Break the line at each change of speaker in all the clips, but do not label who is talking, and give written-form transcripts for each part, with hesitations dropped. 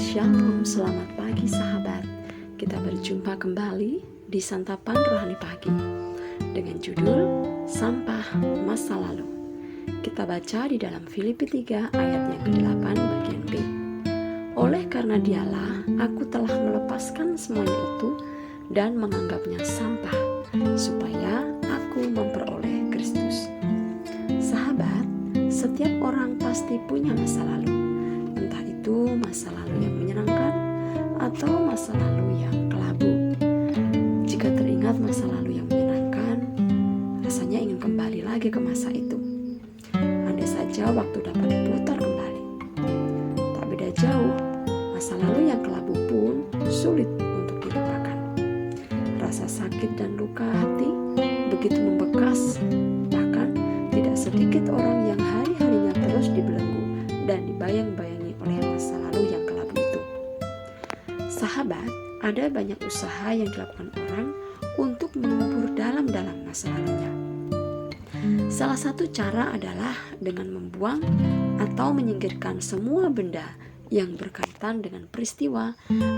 Shalom, selamat pagi sahabat. Kita berjumpa kembali di Santapan Rohani Pagi dengan judul Sampah Masa Lalu. Kita baca di dalam Filipi 3 ayat yang ke-8 bagian B. Oleh karena dialah aku telah melepaskan semuanya itu dan menganggapnya sampah, supaya aku memperoleh Kristus. Sahabat, setiap orang pasti punya masa lalu. Entah itu masa lalu yang menyenangkan atau masa lalu yang kelabu. Jika teringat masa lalu yang menyenangkan, rasanya ingin kembali lagi ke masa itu. Andai saja waktu dapat diputar kembali. Tak beda jauh, masa lalu yang kelabu pun sulit untuk dilupakan. Rasa sakit dan luka hati begitu membekas, bahkan tidak sedikit orang yang hari-harinya terus dibelenggu dan dibayang-bayangi oleh masa lalu yang kelabu itu. Sahabat, ada banyak usaha yang dilakukan orang untuk mengubur dalam-dalam masa lalunya. Salah satu cara adalah dengan membuang atau menyingkirkan semua benda yang berkaitan dengan peristiwa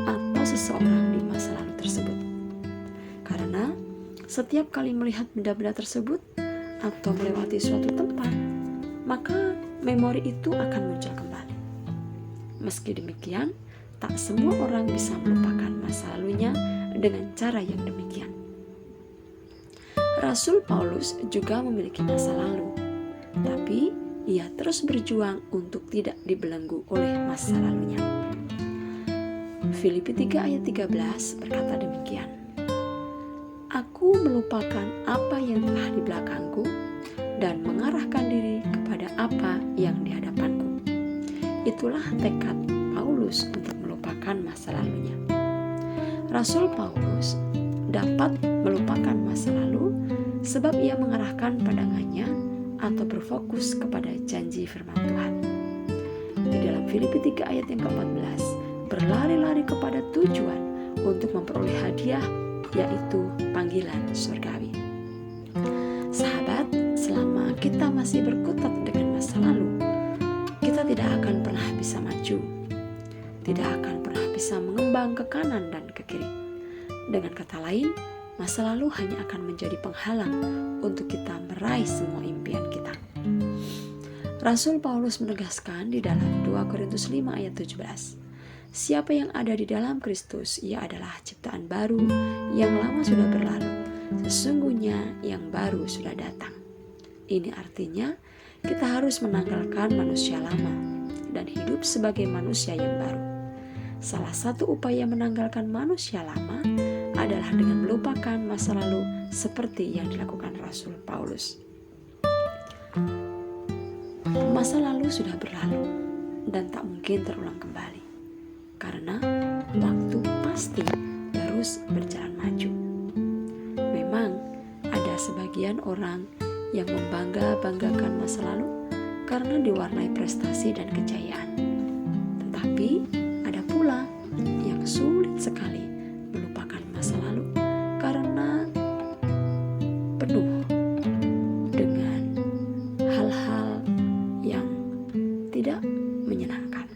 atau seseorang di masa lalu tersebut. Karena setiap kali melihat benda-benda tersebut atau melewati suatu tempat, maka memori itu akan muncul kembali. Meski demikian, tak semua orang bisa melupakan masa lalunya dengan cara yang demikian. Rasul Paulus juga memiliki masa lalu, tapi ia terus berjuang untuk tidak dibelenggu oleh masa lalunya. Filipi 3 ayat 13 berkata demikian. Aku melupakan apa yang telah di belakangku dan mengarahkan diri kepada apa yang di hadapanku. Itulah tekad Paulus untuk melupakan masa lalunya. Rasul Paulus dapat melupakan masa lalu sebab ia mengarahkan pandangannya atau berfokus kepada janji firman Tuhan. Di dalam Filipi 3 ayat yang ke-14, berlari-lari kepada tujuan untuk memperoleh hadiah, yaitu panggilan surgawi. Sahabat, selama kita masih berkutat dengan masa lalu, kita tidak akan pernah bisa maju, tidak akan pernah bisa mengembang ke kanan dan ke kiri. Dengan kata lain, masa lalu hanya akan menjadi penghalang untuk kita meraih semua impian kita. Rasul Paulus menegaskan di dalam 2 Korintus 5 ayat 17, siapa yang ada di dalam Kristus, ia adalah ciptaan baru, yang lama sudah berlalu, sesungguhnya yang baru sudah datang. Ini artinya kita harus menanggalkan manusia lama dan hidup sebagai manusia yang baru. Salah satu upaya menanggalkan manusia lama adalah dengan melupakan masa lalu seperti yang dilakukan Rasul Paulus. Masa lalu sudah berlalu dan tak mungkin terulang kembali, karena waktu pasti terus berjalan maju. Memang ada sebagian orang yang membangga-banggakan masa lalu karena diwarnai prestasi dan kejayaan. Tetapi ada pula yang sulit sekali melupakan masa lalu karena penuh dengan hal-hal yang tidak menyenangkan.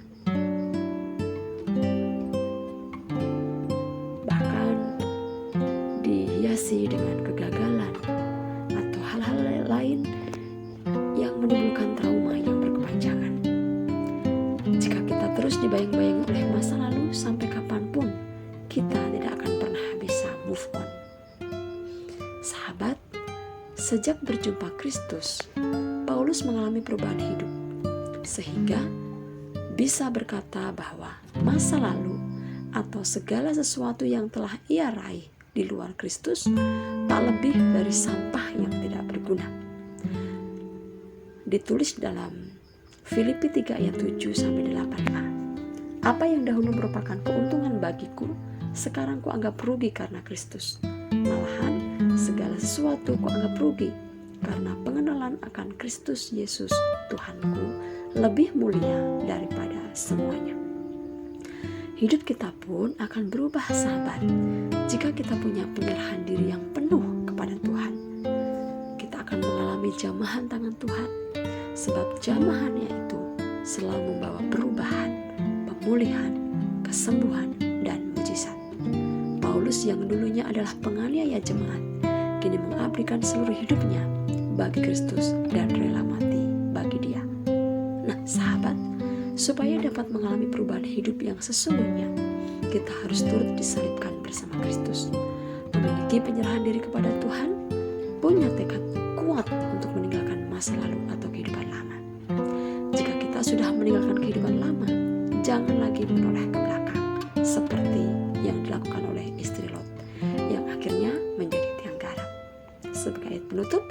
Bahkan dihiasi dengan kegagalan atau hal-hal lain yang menimbulkan trauma yang berkepanjangan. Jika kita terus dibayang-bayangi oleh masa lalu, sampai kapanpun kita tidak akan pernah bisa move on. Sahabat, sejak berjumpa Kristus, Paulus mengalami perubahan hidup, sehingga bisa berkata bahwa masa lalu atau segala sesuatu yang telah ia raih di luar Kristus tak lebih dari sampah yang tidak berguna. Ditulis dalam Filipi 3 ayat 7-8a. Apa yang dahulu merupakan keuntungan bagiku, sekarang kuanggap rugi karena Kristus. Malahan segala sesuatu kuanggap rugi karena pengenalan akan Kristus Yesus Tuhanku lebih mulia daripada semuanya. Hidup kita pun akan berubah, sahabat, jika kita punya penyerahan diri yang penuh kepada Tuhan. Kita akan mengalami jamahan tangan Tuhan, sebab jamahannya itu selalu membawa perubahan, pemulihan, kesembuhan, dan mujizat. Paulus yang dulunya adalah penganiaya jemaat, kini mengabdikan seluruh hidupnya bagi Kristus dan rela mati bagi Dia. Nah, sahabat, supaya dapat mengalami perubahan hidup yang sesungguhnya, kita harus turut disalibkan bersama Kristus, memiliki penyerahan diri kepada Tuhan, punya tekad kuat untuk meninggalkan masa lalu atau kehidupan lama. Jika kita sudah meninggalkan kehidupan lama, jangan lagi menoleh ke belakang seperti yang dilakukan oleh istri Lot yang akhirnya menjadi tiang garam. Sebagai ayat penutup,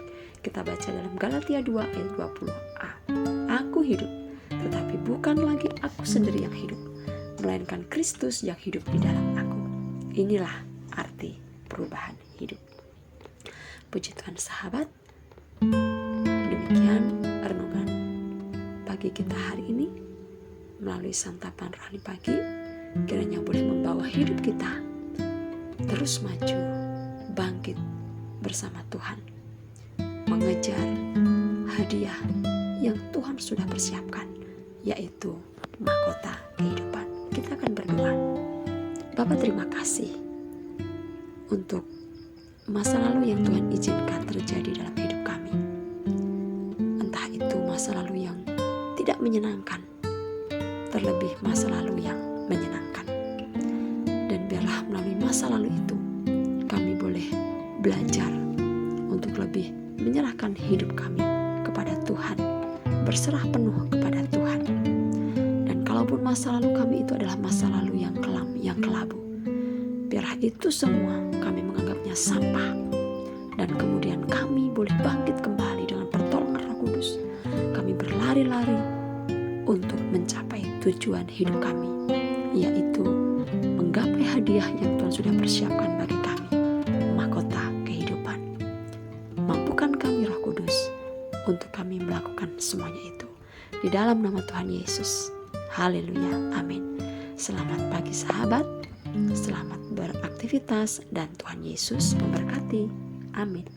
kita baca dalam Galatia 2 ayat 20a. Aku hidup, tetapi bukan lagi aku sendiri yang hidup, melainkan Kristus yang hidup di dalam aku. Inilah arti perubahan hidup. Puji Tuhan, sahabat. Demikian renungan pagi kita hari ini melalui santapan rohani pagi. Kiranya boleh membawa hidup kita terus maju, bangkit bersama Tuhan, mengejar hadiah yang Tuhan sudah persiapkan, yaitu mahkota kehidupan. Kita akan berdoa. Bapa, terima kasih untuk masa lalu yang Tuhan izinkan terjadi dalam hidup kami. Entah itu masa lalu yang tidak menyenangkan, terlebih masa lalu yang menyenangkan. Dan biarlah melalui masa lalu itu kami boleh belajar untuk lebih menyerahkan hidup kami kepada Tuhan, berserah penuh kepada Tuhan. Dan kalaupun masa lalu kami itu adalah masa lalu yang kelam, yang kelabu, biarlah itu semua kami menganggapnya sampah, dan kemudian kami boleh bangkit kembali dengan pertolongan Roh Kudus. Kami berlari-lari untuk mencapai tujuan hidup kami, yaitu menggapai hadiah yang Tuhan sudah persiapkan bagi kami, mahkota kehidupan. Mampukan kami Roh Kudus untuk kami melakukan semuanya itu. Di dalam nama Tuhan Yesus. Haleluya. Amin. Selamat pagi sahabat. Selamat beraktivitas dan Tuhan Yesus memberkati. Amin.